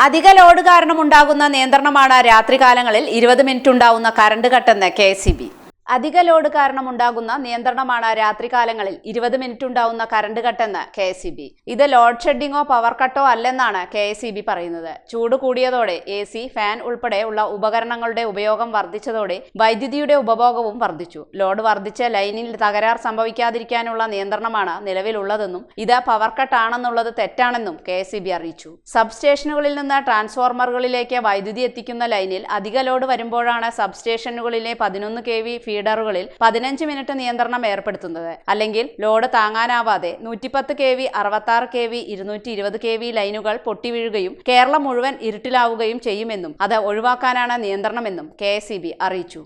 അധിക ലോഡ് കാരണമുണ്ടാകുന്ന നിയന്ത്രണമാണ് രാത്രികാലങ്ങളിൽ 20 മിനിറ്റ് ഉണ്ടാവുന്ന കറണ്ട് കട്ടെന്ന് KSEB. അധിക ലോഡ് കാരണമുണ്ടാകുന്ന നിയന്ത്രണമാണ് രാത്രികാലങ്ങളിൽ 20 മിനിറ്റ് ഉണ്ടാവുന്ന കറണ്ട് കട്ടെന്ന് KSEB. ഇത് ലോഡ് ഷെഡിങ്ങോ പവർ കട്ടോ അല്ലെന്നാണ് KSEB പറയുന്നത്. ചൂട് കൂടിയതോടെ AC, ഫാൻ ഉൾപ്പെടെ ഉള്ള ഉപകരണങ്ങളുടെ ഉപയോഗം വർദ്ധിച്ചതോടെ വൈദ്യുതിയുടെ ഉപഭോഗവും വർദ്ധിച്ചു. ലോഡ് വർദ്ധിച്ച് ലൈനിൽ തകരാർ സംഭവിക്കാതിരിക്കാനുള്ള നിയന്ത്രണമാണ് നിലവിലുള്ളതെന്നും ഇത് പവർ കട്ട് ആണെന്നുള്ളത് തെറ്റാണെന്നും KSEB അറിയിച്ചു. സബ്സ്റ്റേഷനുകളിൽ നിന്ന് ട്രാൻസ്ഫോർമറുകളിലേക്ക് വൈദ്യുതി എത്തിക്കുന്ന ലൈനിൽ അധിക ലോഡ് വരുമ്പോഴാണ് സബ്സ്റ്റേഷനുകളിലെ 11 kV ഫീഡറുകളിൽ 15 മിനിറ്റ് നിയന്ത്രണം ഏർപ്പെടുത്തുന്നത്. അല്ലെങ്കിൽ ലോഡ് താങ്ങാനാവാതെ 110 kV, 66 kV, 220 kV ലൈനുകൾ പൊട്ടിവീഴുകയും കേരളം മുഴുവൻ ഇരുട്ടിലാവുകയും ചെയ്യുമെന്നും അത് ഒഴിവാക്കാനാണ് നിയന്ത്രണമെന്നും KSEB അറിയിച്ചു.